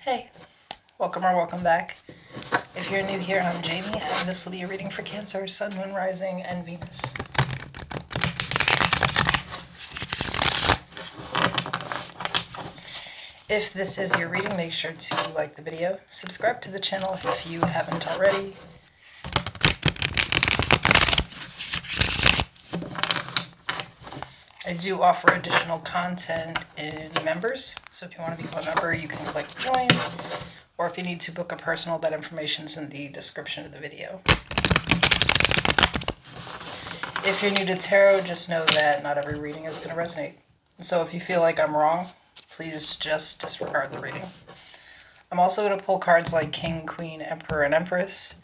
Hey, welcome or welcome back. If you're new here, I'm Jamie, and this will be a reading for Cancer, Sun, Moon, Rising, and Venus. If this is your reading, make sure to like the video, subscribe to the channel if you haven't already. I do offer additional content in members, so if you want to become a member, you can click join, or if you need to book a personal, that information's in the description of the video. If you're new to tarot, just know that not every reading is going to resonate. So if you feel like I'm wrong, please just disregard the reading. I'm also going to pull cards like King, Queen, Emperor, and Empress.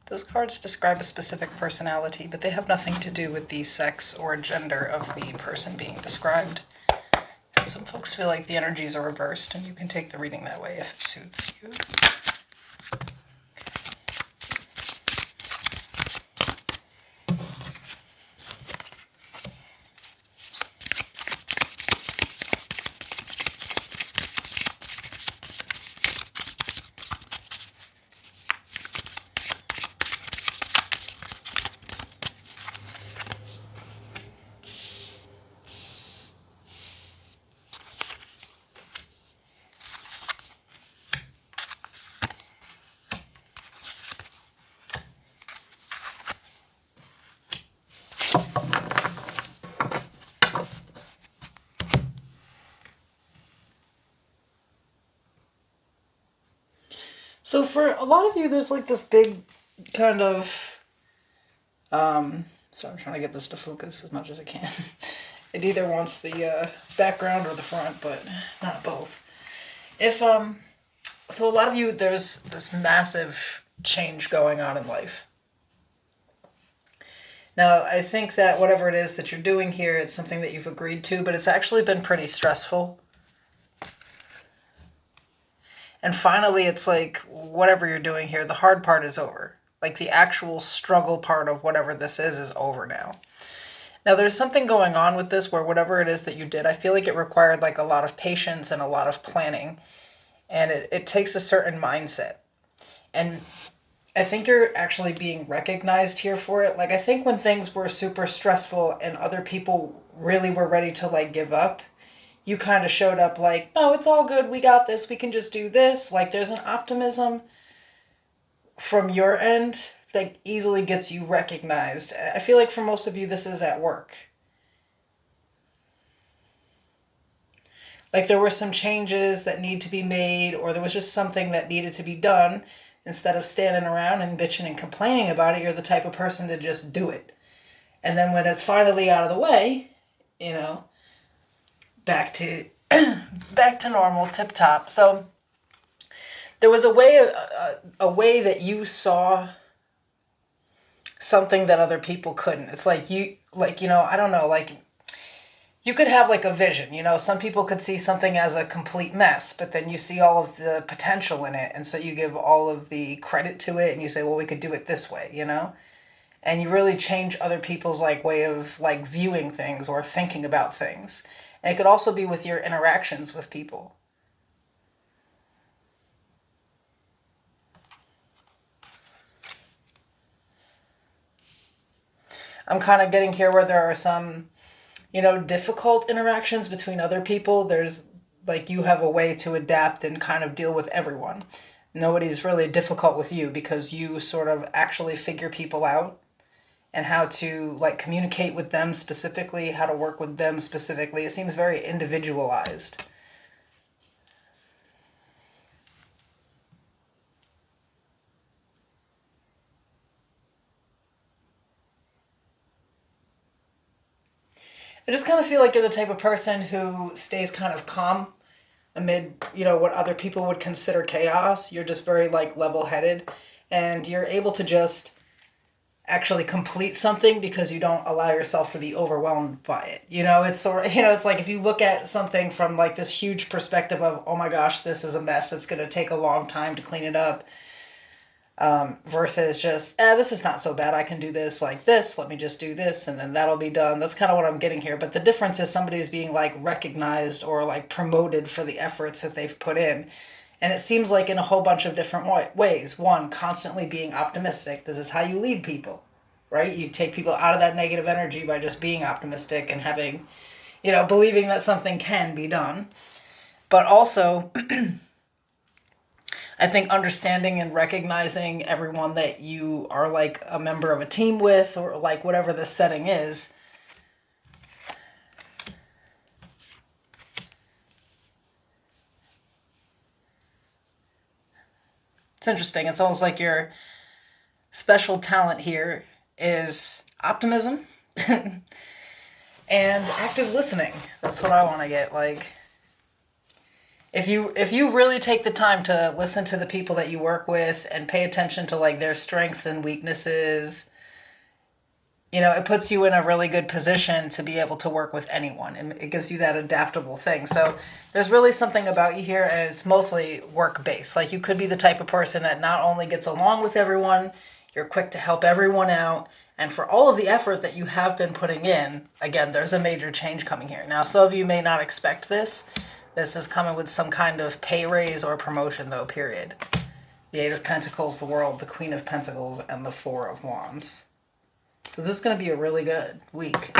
Those cards describe a specific personality, but they have nothing to do with the sex or gender of the person being described. And some folks feel like the energies are reversed, and you can take the reading that way if it suits you. So for a lot of you, there's like this big kind of, so I'm trying to get this to focus as much as I can. It either wants the background or the front, but not both. So a lot of you, there's this massive change going on in life. Now, I think that whatever it is that you're doing here, it's something that you've agreed to, but it's actually been pretty stressful. And finally, it's like, whatever you're doing here, the hard part is over. Like, the actual struggle part of whatever this is over now. Now, there's something going on with this where whatever it is that you did, I feel like it required like a lot of patience and a lot of planning. And it takes a certain mindset. And I think you're actually being recognized here for it. Like, I think when things were super stressful and other people really were ready to like give up, you kind of showed up like, no, it's all good. We got this. We can just do this. Like, there's an optimism from your end that easily gets you recognized. I feel like for most of you, this is at work. Like, there were some changes that need to be made, or there was just something that needed to be done. Instead of standing around and bitching and complaining about it, you're the type of person to just do it. And then when it's finally out of the way, you know, back to normal, tip top. So there was a way that you saw something that other people couldn't. It's like I don't know, like you could have like a vision, some people could see something as a complete mess, but then you see all of the potential in it. And so you give all of the credit to it and you say, well, we could do it this way, and you really change other people's like way of like viewing things or thinking about things. And it could also be with your interactions with people. I'm kind of getting here where there are some, difficult interactions between other people. There's like you have a way to adapt and kind of deal with everyone. Nobody's really difficult with you because you sort of actually figure people out and how to like communicate with them specifically, how to work with them specifically. It seems very individualized. I just kind of feel like you're the type of person who stays kind of calm amid, what other people would consider chaos. You're just very like level-headed, and you're able to just actually complete something because you don't allow yourself to be overwhelmed by it. It's sort of, it's like if you look at something from like this huge perspective of, oh my gosh, this is a mess. It's going to take a long time to clean it up. Versus just, this is not so bad. I can do this like this. Let me just do this and then that'll be done. That's kind of what I'm getting here. But the difference is somebody's being like recognized or like promoted for the efforts that they've put in. And it seems like in a whole bunch of different ways. One, constantly being optimistic. This is how you lead people, right? You take people out of that negative energy by just being optimistic and having, believing that something can be done. But also, I think understanding and recognizing everyone that you are like a member of a team with, or like whatever the setting is. It's interesting. It's almost like your special talent here is optimism and active listening. That's what I want to get. Like, if you really take the time to listen to the people that you work with and pay attention to like their strengths and weaknesses, it puts you in a really good position to be able to work with anyone, and it gives you that adaptable thing. So there's really something about you here, and it's mostly work-based. Like, you could be the type of person that not only gets along with everyone, you're quick to help everyone out, and for all of the effort that you have been putting in, again, there's a major change coming here. Now, some of you may not expect this. This is coming with some kind of pay raise or promotion, though, period. The Eight of Pentacles, the World, the Queen of Pentacles, and the Four of Wands. So this is going to be a really good week.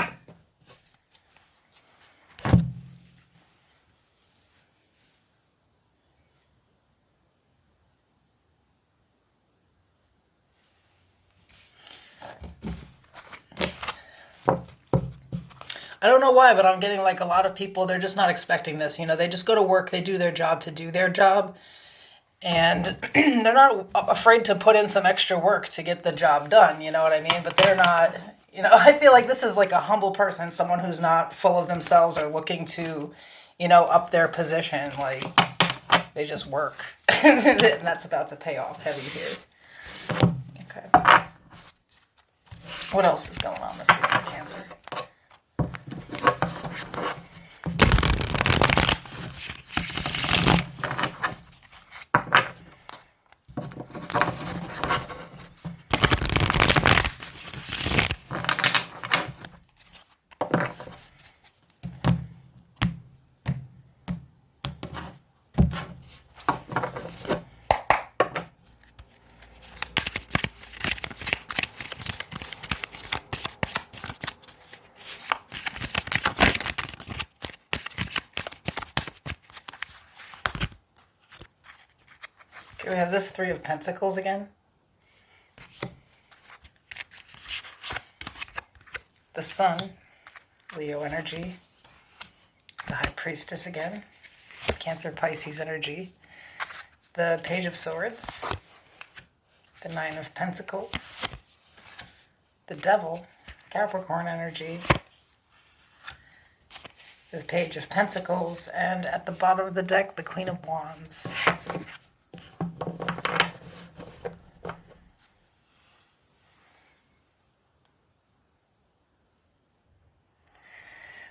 I don't know why, but I'm getting like a lot of people, they're just not expecting this. They just go to work, they do their job to do their job. And they're not afraid to put in some extra work to get the job done, you know what I mean? But they're not, I feel like this is like a humble person, someone who's not full of themselves or looking to, up their position. Like, they just work. And that's about to pay off heavy here. Okay. What else is going on this week for Cancer? Okay, we have this Three of Pentacles again. The Sun, Leo energy. The High Priestess again. Cancer, Pisces energy. The Page of Swords. The Nine of Pentacles. The Devil, Capricorn energy. The Page of Pentacles. And at the bottom of the deck, the Queen of Wands.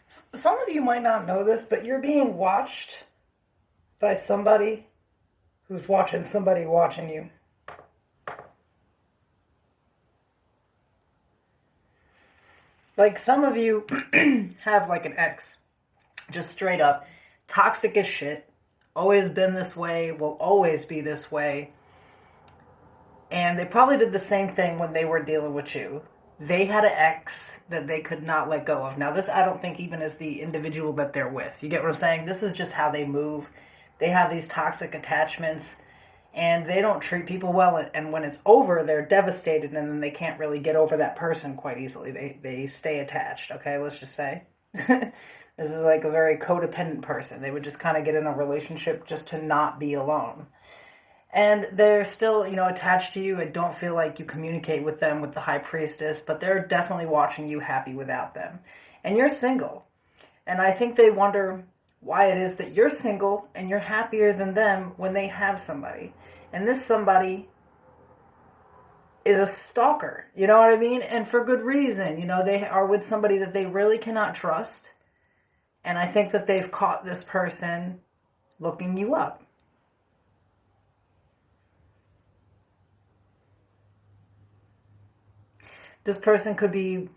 Some of you might not know this, but you're being watched by somebody who's watching somebody watching you. Like, some of you have like an ex, just straight up toxic as shit, always been this way, will always be this way. And they probably did the same thing when they were dealing with you. They had an ex that they could not let go of. Now, this I don't think even is the individual that they're with. You get what I'm saying? This is just how they move. They have these toxic attachments, and they don't treat people well. And when it's over, they're devastated, and then they can't really get over that person quite easily. They stay attached, okay? Let's just say. This is like a very codependent person. They would just kind of get in a relationship just to not be alone. And they're still, attached to you and don't feel like you communicate with them with the High Priestess, but they're definitely watching you happy without them. And you're single. And I think they wonder why it is that you're single and you're happier than them when they have somebody. And this somebody is a stalker, you know what I mean? And for good reason. They are with somebody that they really cannot trust. And I think that they've caught this person looking you up. This person could be,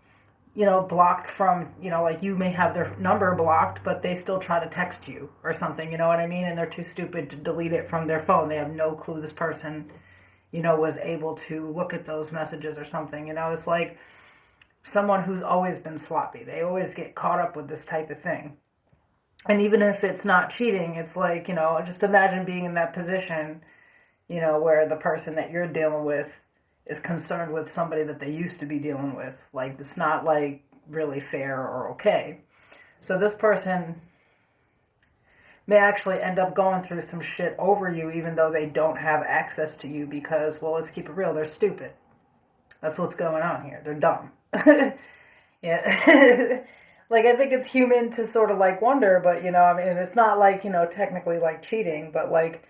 blocked from, like you may have their number blocked, but they still try to text you or something, you know what I mean? And they're too stupid to delete it from their phone. They have no clue this person, was able to look at those messages or something. It's like someone who's always been sloppy. They always get caught up with this type of thing. And even if it's not cheating, it's like, just imagine being in that position, where the person that you're dealing with is concerned with somebody that they used to be dealing with. Like, it's not like really fair or okay. So this person may actually end up going through some shit over you, even though they don't have access to you because, well, let's keep it real, they're stupid. That's what's going on here. They're dumb. Yeah. Like, I think it's human to sort of like wonder, but, it's not like, technically like cheating, but like,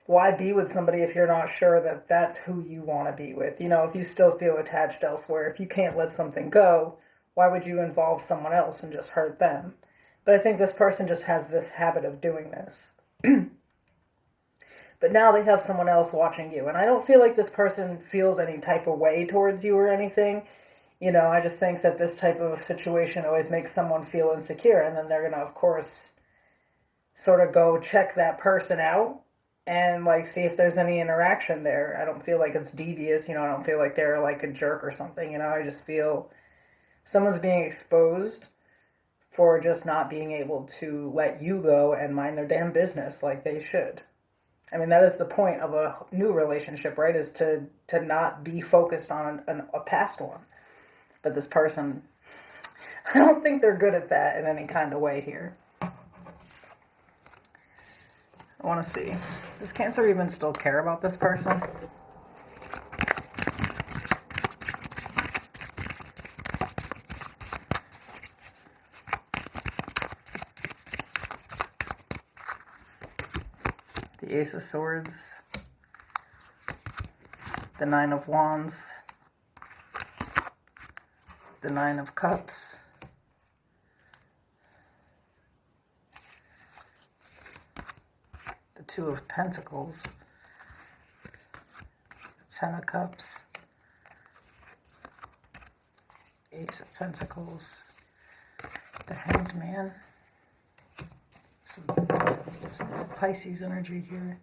why be with somebody if you're not sure that that's who you want to be with? If you still feel attached elsewhere, if you can't let something go, why would you involve someone else and just hurt them? But I think this person just has this habit of doing this. But now they have someone else watching you. And I don't feel like this person feels any type of way towards you or anything. I just think that this type of situation always makes someone feel insecure. And then they're going to, of course, sort of go check that person out and like see if there's any interaction there. I don't feel like it's devious. I don't feel like they're like a jerk or something. I just feel someone's being exposed for just not being able to let you go and mind their damn business like they should. I mean, that is the point of a new relationship, right? Is to not be focused on a past one. But this person, I don't think they're good at that in any kind of way here. I want to see. Does Cancer even still care about this person? The Ace of Swords, the Nine of Wands, the Nine of Cups, the Two of Pentacles, Ten of Cups, Ace of Pentacles, the Hanged Man. Some Pisces energy here.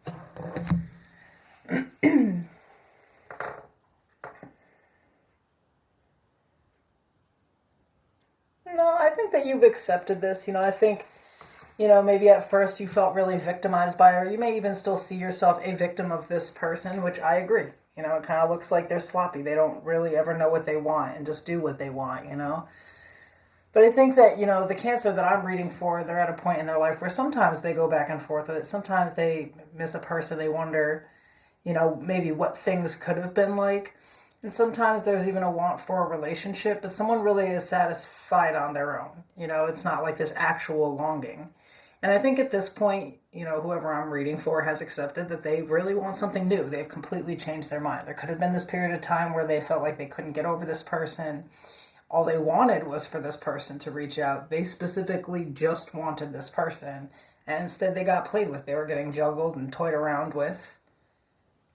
No, I think that you've accepted this. I think, maybe at first you felt really victimized by her. You may even still see yourself a victim of this person, which I agree. It kind of looks like they're sloppy. They don't really ever know what they want and just do what they want, But I think that, the Cancer that I'm reading for, they're at a point in their life where sometimes they go back and forth with it. Sometimes they miss a person. They wonder, maybe what things could have been like. And sometimes there's even a want for a relationship, but someone really is satisfied on their own. It's not like this actual longing. And I think at this point, whoever I'm reading for has accepted that they really want something new. They've completely changed their mind. There could have been this period of time where they felt like they couldn't get over this person. All they wanted was for this person to reach out. They specifically just wanted this person. And instead they got played with. They were getting juggled and toyed around with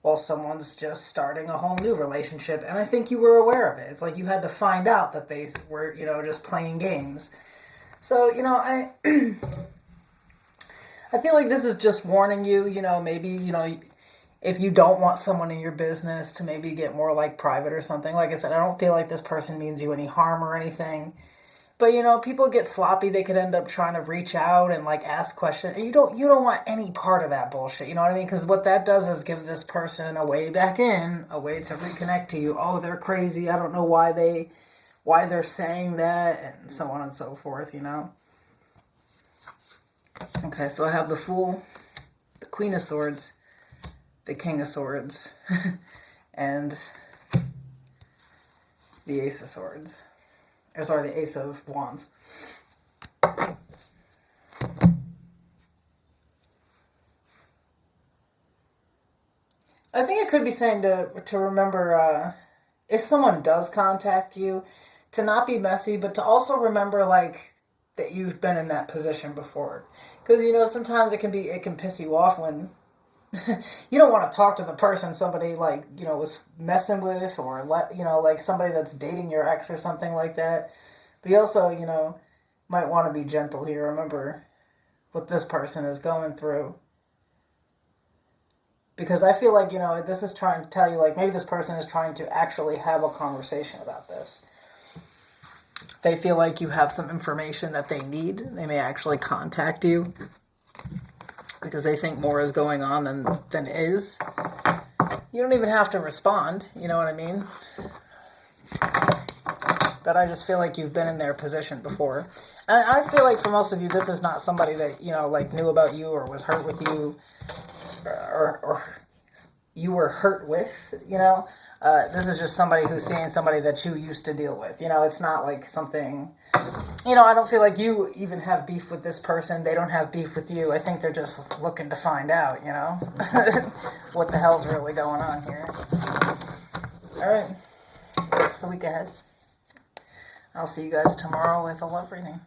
while someone's just starting a whole new relationship. And I think you were aware of it. It's like you had to find out that they were, just playing games. So, I feel like this is just warning you, maybe, if you don't want someone in your business to maybe get more like private or something. Like I said, I don't feel like this person means you any harm or anything. But, people get sloppy. They could end up trying to reach out and like ask questions. And you don't want any part of that bullshit. You know what I mean? Because what that does is give this person a way back in, a way to reconnect to you. Oh, they're crazy. I don't know why they're saying that, and so on and so forth, Okay, so I have the Fool, the Queen of Swords, the King of Swords, and the Ace of Swords. Or sorry, the Ace of Wands. I think it could be saying to remember, if someone does contact you, to not be messy, but to also remember, like, that you've been in that position before. Because, sometimes it can piss you off when you don't want to talk to the person somebody like, was messing with, or like somebody that's dating your ex or something like that. But you also, might want to be gentle here. Remember what this person is going through. Because I feel like, this is trying to tell you, like, maybe this person is trying to actually have a conversation about this. They feel like you have some information that they need. They may actually contact you because they think more is going on than is. You don't even have to respond, you know what I mean? But I just feel like you've been in their position before. And I feel like for most of you, this is not somebody that, like knew about you or was hurt with you, or you were hurt with, this is just somebody who's seeing somebody that you used to deal with. It's not like something, I don't feel like you even have beef with this person. They don't have beef with you. I think they're just looking to find out, what the hell's really going on here. All right. That's the week ahead. I'll see you guys tomorrow with a love reading.